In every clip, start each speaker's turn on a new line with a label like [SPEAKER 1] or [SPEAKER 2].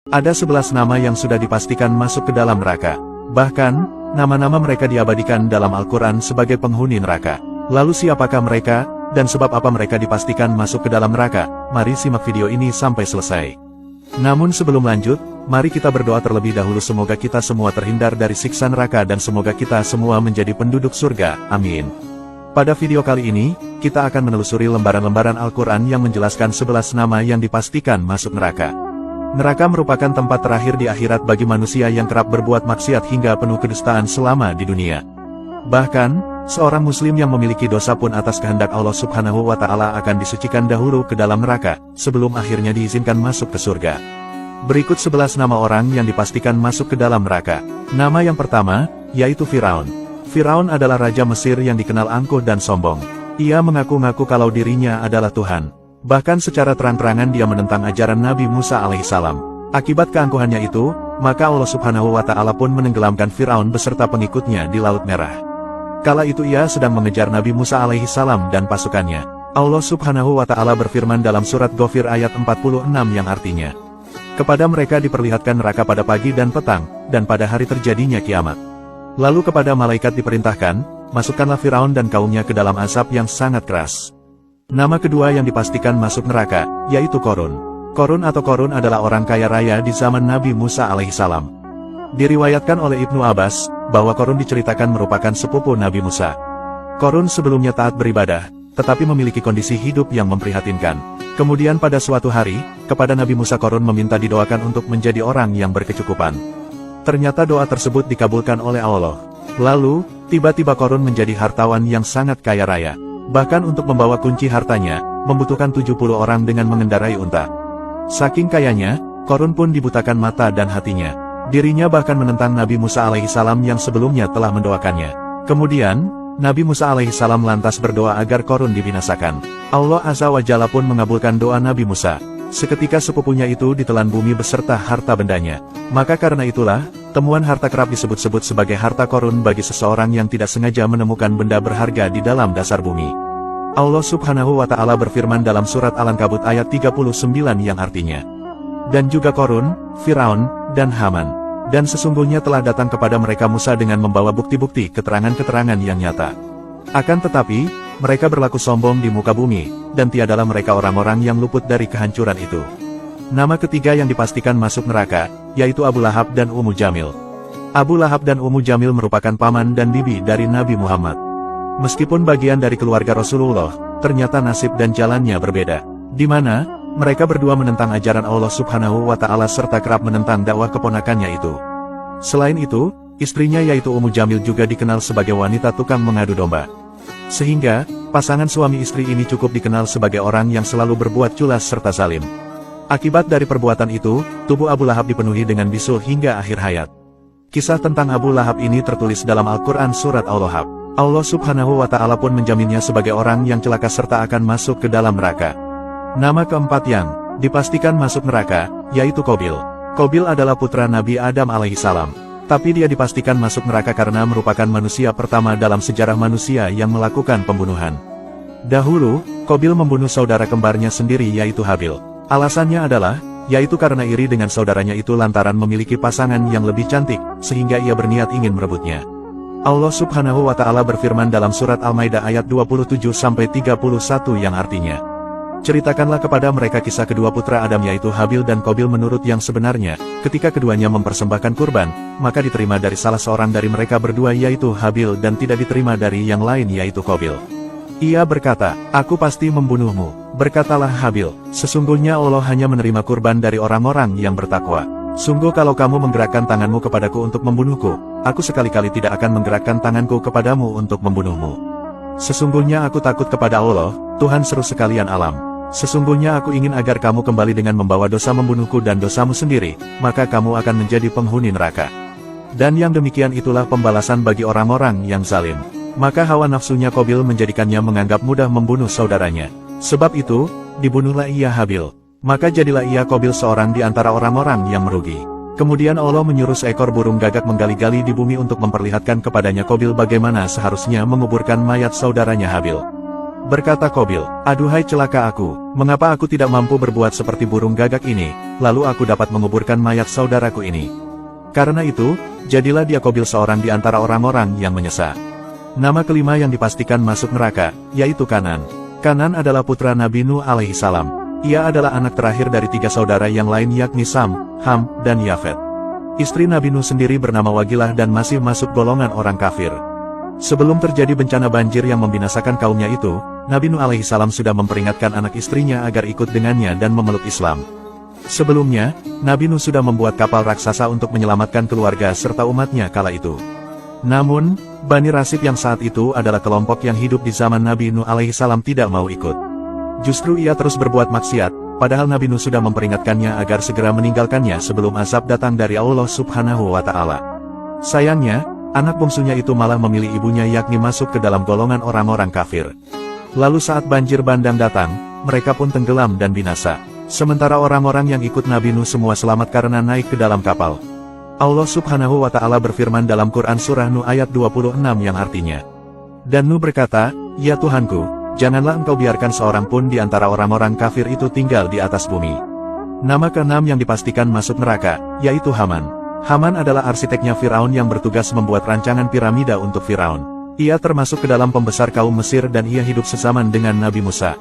[SPEAKER 1] Ada 11 nama yang sudah dipastikan masuk ke dalam neraka. Bahkan, nama-nama mereka diabadikan dalam Al-Quran sebagai penghuni neraka. Lalu siapakah mereka, dan sebab apa mereka dipastikan masuk ke dalam neraka? Mari simak video ini sampai selesai. Namun sebelum lanjut, mari kita berdoa terlebih dahulu semoga kita semua terhindar dari siksa neraka dan semoga kita semua menjadi penduduk surga. Amin. Pada video kali ini, kita akan menelusuri lembaran-lembaran Al-Quran yang menjelaskan 11 nama yang dipastikan masuk neraka. Neraka merupakan tempat terakhir di akhirat bagi manusia yang kerap berbuat maksiat hingga penuh kedustaan selama di dunia. Bahkan, seorang muslim yang memiliki dosa pun atas kehendak Allah Subhanahu wa Ta'ala akan disucikan dahulu ke dalam neraka, sebelum akhirnya diizinkan masuk ke surga. Berikut 11 nama orang yang dipastikan masuk ke dalam neraka. Nama yang pertama, yaitu Firaun. Firaun adalah raja Mesir yang dikenal angkuh dan sombong. Ia mengaku-ngaku kalau dirinya adalah Tuhan. Bahkan secara terang-terangan dia menentang ajaran Nabi Musa alaihissalam. Akibat keangkuhannya itu, maka Allah Subhanahu wa Ta'ala pun menenggelamkan Firaun beserta pengikutnya di Laut Merah. Kala itu ia sedang mengejar Nabi Musa alaihissalam dan pasukannya. Allah Subhanahu wa Ta'ala berfirman dalam surat Ghafir ayat 46 yang artinya, kepada mereka diperlihatkan neraka pada pagi dan petang, dan pada hari terjadinya kiamat. Lalu kepada malaikat diperintahkan, masukkanlah Firaun dan kaumnya ke dalam azab yang sangat keras. Nama kedua yang dipastikan masuk neraka, yaitu Qarun. Qarun atau Qarun adalah orang kaya raya di zaman Nabi Musa alaihissalam. Diriwayatkan oleh Ibnu Abbas, bahwa Qarun diceritakan merupakan sepupu Nabi Musa. Qarun sebelumnya taat beribadah, tetapi memiliki kondisi hidup yang memprihatinkan. Kemudian pada suatu hari, kepada Nabi Musa Qarun meminta didoakan untuk menjadi orang yang berkecukupan. Ternyata doa tersebut dikabulkan oleh Allah. Lalu, tiba-tiba Qarun menjadi hartawan yang sangat kaya raya. Bahkan untuk membawa kunci hartanya, membutuhkan 70 orang dengan mengendarai unta. Saking kayanya, Qarun pun dibutakan mata dan hatinya. Dirinya bahkan menentang Nabi Musa alaihissalam yang sebelumnya telah mendoakannya. Kemudian, Nabi Musa alaihissalam lantas berdoa agar Qarun dibinasakan. Allah Azza wa Jalla pun mengabulkan doa Nabi Musa. Seketika sepupunya itu ditelan bumi beserta harta bendanya. Maka karena itulah, temuan harta kerap disebut-sebut sebagai harta Qarun bagi seseorang yang tidak sengaja menemukan benda berharga di dalam dasar bumi. Allah Subhanahu wa Ta'ala berfirman dalam surat Al-Ankabut ayat 39 yang artinya, dan juga Qarun, Firaun, dan Haman. Dan sesungguhnya telah datang kepada mereka Musa dengan membawa bukti-bukti keterangan-keterangan yang nyata. Akan tetapi, mereka berlaku sombong di muka bumi, dan tiadalah mereka orang-orang yang luput dari kehancuran itu. Nama ketiga yang dipastikan masuk neraka, yaitu Abu Lahab dan Ummu Jamil. Abu Lahab dan Ummu Jamil merupakan paman dan bibi dari Nabi Muhammad. Meskipun bagian dari keluarga Rasulullah, ternyata nasib dan jalannya berbeda. Di mana, mereka berdua menentang ajaran Allah Subhanahu wa Ta'ala serta kerap menentang dakwah keponakannya itu. Selain itu, istrinya yaitu Ummu Jamil juga dikenal sebagai wanita tukang mengadu domba. Sehingga, pasangan suami istri ini cukup dikenal sebagai orang yang selalu berbuat culas serta zalim. Akibat dari perbuatan itu, tubuh Abu Lahab dipenuhi dengan bisul hingga akhir hayat. Kisah tentang Abu Lahab ini tertulis dalam Al-Quran surat Al-Lahab. Allah Subhanahu wa Ta'ala pun menjaminnya sebagai orang yang celaka serta akan masuk ke dalam neraka. Nama keempat yang dipastikan masuk neraka, yaitu Qabil. Qabil adalah putra Nabi Adam alaihissalam. Tapi dia dipastikan masuk neraka karena merupakan manusia pertama dalam sejarah manusia yang melakukan pembunuhan. Dahulu, Qabil membunuh saudara kembarnya sendiri yaitu Habil. Alasannya adalah, yaitu karena iri dengan saudaranya itu lantaran memiliki pasangan yang lebih cantik, sehingga ia berniat ingin merebutnya. Allah Subhanahu wa Ta'ala berfirman dalam surat Al-Maidah ayat 27-31 yang artinya, ceritakanlah kepada mereka kisah kedua putra Adam yaitu Habil dan Qabil menurut yang sebenarnya, ketika keduanya mempersembahkan kurban, maka diterima dari salah seorang dari mereka berdua yaitu Habil dan tidak diterima dari yang lain yaitu Qabil. Ia berkata, aku pasti membunuhmu. Berkatalah Habil, sesungguhnya Allah hanya menerima kurban dari orang-orang yang bertakwa. Sungguh kalau kamu menggerakkan tanganmu kepadaku untuk membunuhku, aku sekali-kali tidak akan menggerakkan tanganku kepadamu untuk membunuhmu. Sesungguhnya aku takut kepada Allah, Tuhan seru sekalian alam. Sesungguhnya aku ingin agar kamu kembali dengan membawa dosa membunuhku dan dosamu sendiri, maka kamu akan menjadi penghuni neraka. Dan yang demikian itulah pembalasan bagi orang-orang yang zalim. Maka hawa nafsunya Qabil menjadikannya menganggap mudah membunuh saudaranya. Sebab itu, dibunuhlah ia Habil. Maka jadilah ia Qabil seorang di antara orang-orang yang merugi. Kemudian Allah menyuruh seekor burung gagak menggali-gali di bumi untuk memperlihatkan kepadanya Qabil bagaimana seharusnya menguburkan mayat saudaranya Habil. Berkata Qabil, "Aduhai celaka aku, mengapa aku tidak mampu berbuat seperti burung gagak ini, lalu aku dapat menguburkan mayat saudaraku ini." Karena itu, jadilah dia Qabil seorang di antara orang-orang yang menyesat. Nama kelima yang dipastikan masuk neraka, yaitu Kanan. Kanan adalah putra Nabi Nuh alaihi salam. Ia adalah anak terakhir dari 3 saudara yang lain yakni Sam, Ham, dan Yafet. Istri Nabi Nuh sendiri bernama Wagilah dan masih masuk golongan orang kafir. Sebelum terjadi bencana banjir yang membinasakan kaumnya itu, Nabi Nuh alaihi salam sudah memperingatkan anak istrinya agar ikut dengannya dan memeluk Islam. Sebelumnya, Nabi Nuh sudah membuat kapal raksasa untuk menyelamatkan keluarga serta umatnya kala itu. Namun, Bani Rasib yang saat itu adalah kelompok yang hidup di zaman Nabi Nuh alaihi salam tidak mau ikut. Justru ia terus berbuat maksiat, padahal Nabi Nuh sudah memperingatkannya agar segera meninggalkannya sebelum azab datang dari Allah Subhanahu wa Ta'ala. Sayangnya, anak bungsunya itu malah memilih ibunya yakni masuk ke dalam golongan orang-orang kafir. Lalu saat banjir bandang datang, mereka pun tenggelam dan binasa. Sementara orang-orang yang ikut Nabi Nuh semua selamat karena naik ke dalam kapal. Allah Subhanahu wa Ta'ala berfirman dalam Quran Surah Nuh ayat 26 yang artinya, "Dan Nuh berkata, Ya Tuhanku, janganlah engkau biarkan seorang pun di antara orang-orang kafir itu tinggal di atas bumi." Nama ke-6 yang dipastikan masuk neraka, yaitu Haman. Haman adalah arsiteknya Firaun yang bertugas membuat rancangan piramida untuk Firaun. Ia termasuk ke dalam pembesar kaum Mesir dan ia hidup sezaman dengan Nabi Musa.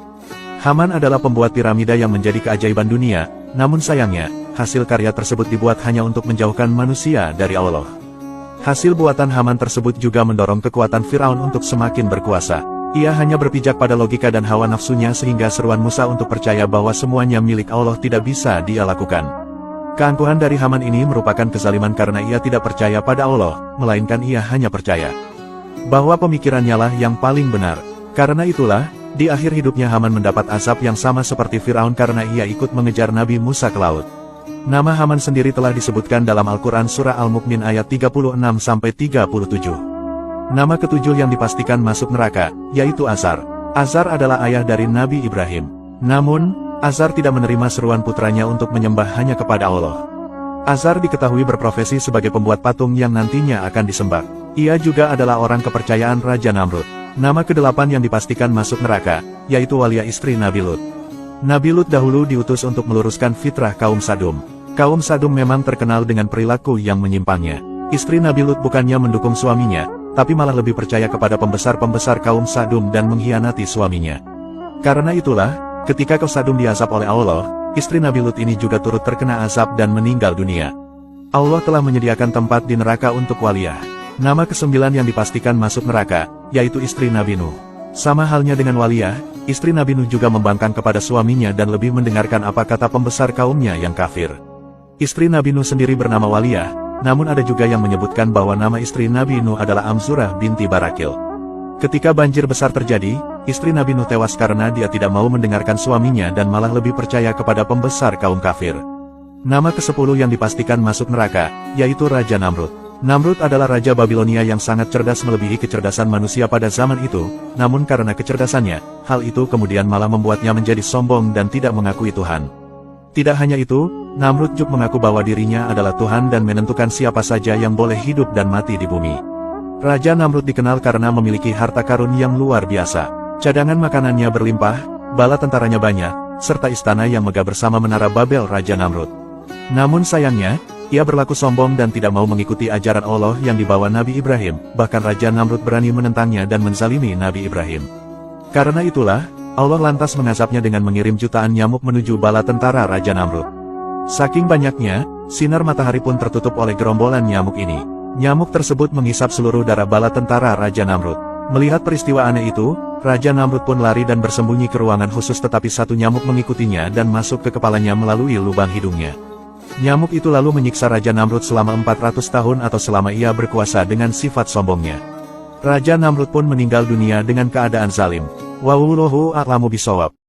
[SPEAKER 1] Haman adalah pembuat piramida yang menjadi keajaiban dunia, namun sayangnya, hasil karya tersebut dibuat hanya untuk menjauhkan manusia dari Allah. Hasil buatan Haman tersebut juga mendorong kekuatan Firaun untuk semakin berkuasa. Ia hanya berpijak pada logika dan hawa nafsunya sehingga seruan Musa untuk percaya bahwa semuanya milik Allah tidak bisa dia lakukan. Keangkuhan dari Haman ini merupakan kezaliman karena ia tidak percaya pada Allah, melainkan ia hanya percaya bahwa pemikirannya lah yang paling benar. Karena itulah, di akhir hidupnya Haman mendapat azab yang sama seperti Firaun karena ia ikut mengejar Nabi Musa ke laut. Nama Haman sendiri telah disebutkan dalam Al-Quran Surah Al-Mu'min ayat 36-37. Nama ketujuh yang dipastikan masuk neraka, yaitu Azar. Azar adalah ayah dari Nabi Ibrahim. Namun, Azar tidak menerima seruan putranya untuk menyembah hanya kepada Allah. Azar diketahui berprofesi sebagai pembuat patung yang nantinya akan disembah. Ia juga adalah orang kepercayaan Raja Namrud. Nama ke-8 yang dipastikan masuk neraka, yaitu Walia istri Nabi Lut. Nabi Lut dahulu diutus untuk meluruskan fitrah kaum Sadum. Kaum Sadum memang terkenal dengan perilaku yang menyimpangnya. Istri Nabi Lut bukannya mendukung suaminya, tapi malah lebih percaya kepada pembesar-pembesar kaum Sadum dan mengkhianati suaminya. Karena itulah, ketika kaum Sadum diazab oleh Allah, istri Nabi Lut ini juga turut terkena azab dan meninggal dunia. Allah telah menyediakan tempat di neraka untuk Waliyah. Nama ke-9 yang dipastikan masuk neraka, yaitu istri Nabi Nuh. Sama halnya dengan Waliyah, istri Nabi Nuh juga membangkang kepada suaminya dan lebih mendengarkan apa kata pembesar kaumnya yang kafir. Istri Nabi Nuh sendiri bernama Waliyah, namun ada juga yang menyebutkan bahwa nama istri Nabi Nuh adalah Amzurah binti Barakil. Ketika banjir besar terjadi, istri Nabi Nuh tewas karena dia tidak mau mendengarkan suaminya dan malah lebih percaya kepada pembesar kaum kafir. Nama ke-10 yang dipastikan masuk neraka, yaitu Raja Namrud. Namrud adalah Raja Babilonia yang sangat cerdas melebihi kecerdasan manusia pada zaman itu, namun karena kecerdasannya, hal itu kemudian malah membuatnya menjadi sombong dan tidak mengakui Tuhan. Tidak hanya itu, Namrud juga mengaku bahwa dirinya adalah Tuhan dan menentukan siapa saja yang boleh hidup dan mati di bumi. Raja Namrud dikenal karena memiliki harta karun yang luar biasa. Cadangan makanannya berlimpah, bala tentaranya banyak, serta istana yang megah bersama menara Babel Raja Namrud. Namun sayangnya, ia berlaku sombong dan tidak mau mengikuti ajaran Allah yang dibawa Nabi Ibrahim, bahkan Raja Namrud berani menentangnya dan menzalimi Nabi Ibrahim. Karena itulah, Allah lantas mengazabnya dengan mengirim jutaan nyamuk menuju bala tentara Raja Namrud. Saking banyaknya, sinar matahari pun tertutup oleh gerombolan nyamuk ini. Nyamuk tersebut menghisap seluruh darah bala tentara Raja Namrud. Melihat peristiwa aneh itu, Raja Namrud pun lari dan bersembunyi ke ruangan khusus tetapi satu nyamuk mengikutinya dan masuk ke kepalanya melalui lubang hidungnya. Nyamuk itu lalu menyiksa Raja Namrud selama 400 tahun atau selama ia berkuasa dengan sifat sombongnya. Raja Namrud pun meninggal dunia dengan keadaan zalim. Wallahu a'lamu bishawab.